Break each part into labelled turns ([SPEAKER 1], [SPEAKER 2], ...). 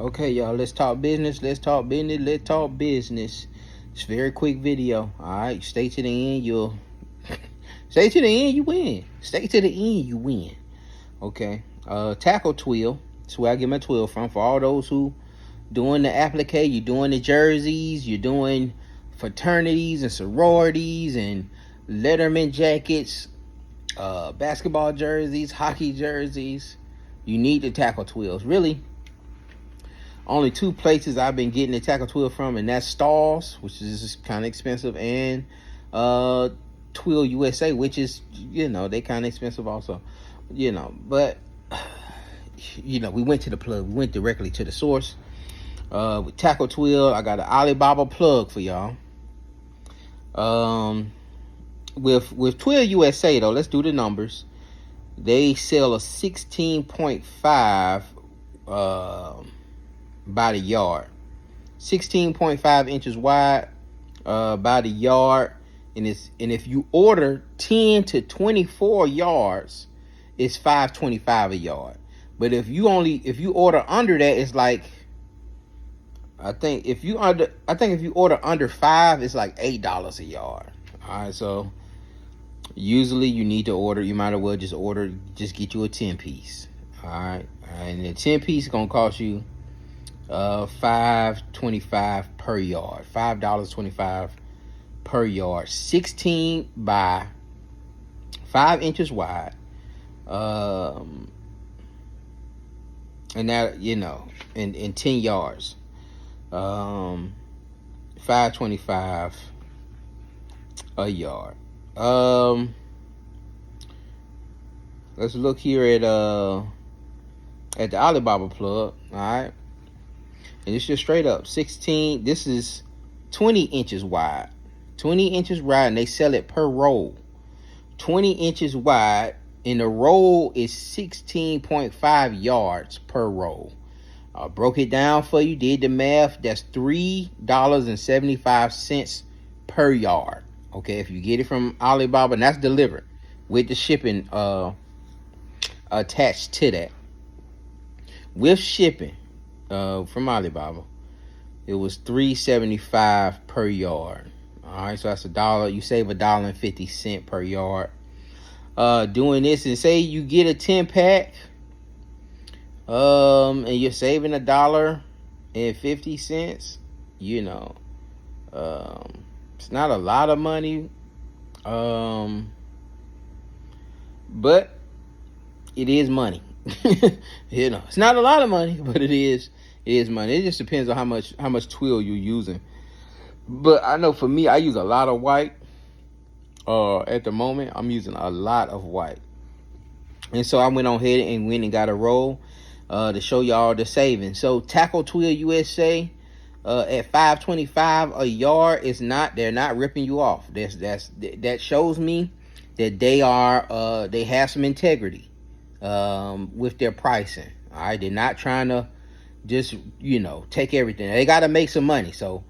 [SPEAKER 1] Okay, y'all, let's talk business. Let's talk business. Let's talk business. It's a very quick video. All right, stay to the end. You'll stay to the end. You win. Stay to the end. You win. Okay. Tackle Twill. That's where I get my Twill from. For all those who doing the applique, you're doing the jerseys, you're doing fraternities and sororities and Letterman jackets, basketball jerseys, hockey jerseys. You need the Tackle Twills. Really, only two places I've been getting the Tackle Twill from, and that's Stalls, which is kind of expensive, and Twill USA, which is, they kind of expensive also, but, we went to the plug. We went directly to the source. With Tackle Twill, I got an Alibaba plug for y'all. With Twill USA, though, let's do the numbers. They sell a 16.5 by the yard, 16.5 inches wide by the yard, and if you order 10 to 24 yards, it's $5.25 a yard. But if you order under that, it's like, I think if you order under 5, it's like $8 a yard. All right, so usually you need to order. You might as well just get you a 10-piece. All right, and the 10-piece is gonna cost you $5.25 per yard. $5.25 per yard. 16 by 5 inches wide. And that, in 10 yards. $5.25 a yard. Let's look here at the Alibaba plug. All right, and it's just straight up 16. This is 20 inches wide. 20 inches wide, and they sell it per roll. 20 inches wide, and the roll is 16.5 yards per roll. I broke it down for you, did the math. That's $3.75 per yard. Okay, if you get it from Alibaba, and that's delivered with the shipping attached to that. With shipping from Alibaba, it was $3.75 per yard. All right, so that's $1. You save $1.50 per yard. Doing this, and say you get a 10-pack. And you're saving $1.50. It's not a lot of money. But it is money. It's not a lot of money, but it is money. It just depends on how much Twill you're using. But I know for me, I use a lot of white. At the moment, I'm using a lot of white. And so I went on ahead and got a roll to show y'all the savings. So Tackle Twill USA at $5.25 a yard they're not ripping you off. That shows me that they have some integrity with their pricing. All right, they're not trying to just take everything. They got to make some money. So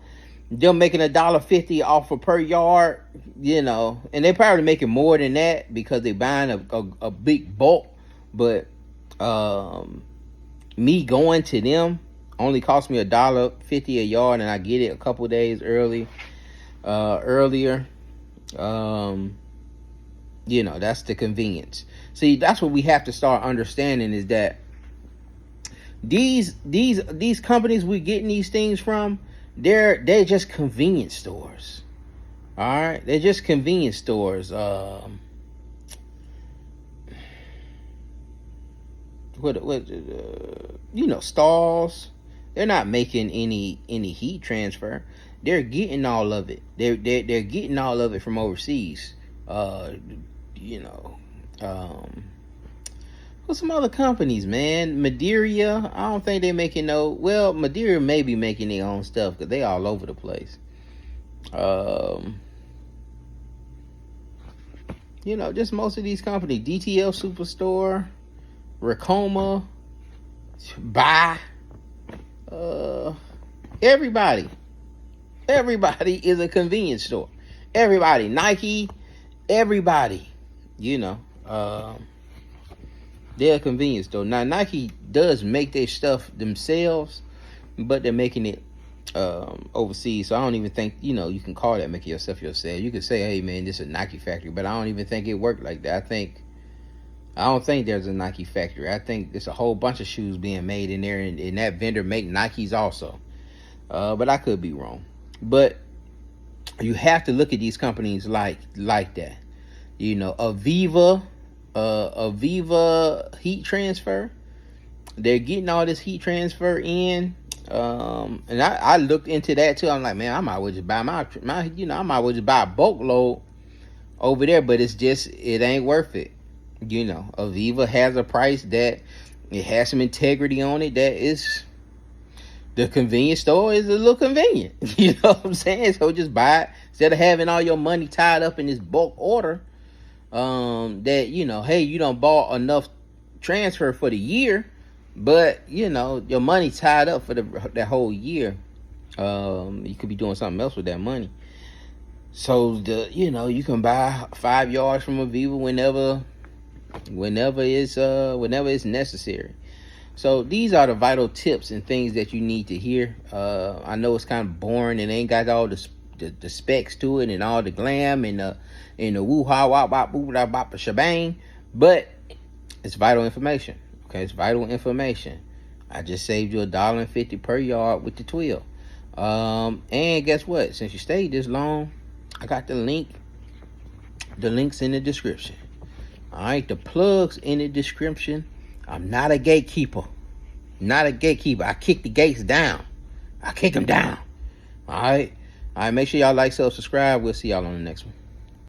[SPEAKER 1] they're making $1.50 off per yard, and they're probably making more than that because they're buying a big bulk. But me going to them only cost me $1.50 a yard, and I get it a couple days earlier. That's the convenience. See, that's what we have to start understanding, is that these companies we're getting these things from, they're just convenience stores. All right, they're just convenience stores. Stalls. They're not making any heat transfer. They're getting all of it. They're getting all of it from overseas. What's some other companies, man? Madeira. I don't think they're making Madeira may be making their own stuff because they all over the place. Just most of these companies. DTL Superstore, Racoma, Buy. Everybody is a convenience store. Everybody, Nike, everybody, they're a convenience store. Now, Nike does make their stuff themselves, but they're making it overseas. So I don't even think, you can call that making yourself. You could say, hey man, this is a Nike factory, but I don't even think it worked like that. I don't think there's a Nike factory. I think there's a whole bunch of shoes being made in there, and that vendor make Nikes also. But I could be wrong. But you have to look at these companies like that. Aviva heat transfer. They're getting all this heat transfer in. And I looked into that too. I'm like, man, I might well just buy I might well just buy a boatload over there, but it ain't worth it. Aviva has a price that it has some integrity on it. That is, the convenience store is a little convenient. You know what I'm saying? So just buy it instead of having all your money tied up in this bulk order. Hey, you done bought enough transfer for the year, but your money tied up for that whole year. You could be doing something else with that money. So you can buy 5 yards from Aviva whenever it's necessary. So these are the vital tips and things that you need to hear. I know it's kind of boring and ain't got all the specs to it and all the glam and the woo ha wop wop boo da bop shebang, but it's vital information. Okay, it's vital information. I just saved you $1.50 per yard with the Twill. And guess what? Since you stayed this long, I got the links in the description. All right, the plugs in the description. I'm not a gatekeeper. I kick the gates down. I kick them down. All right. Make sure y'all like, subscribe. We'll see y'all on the next one.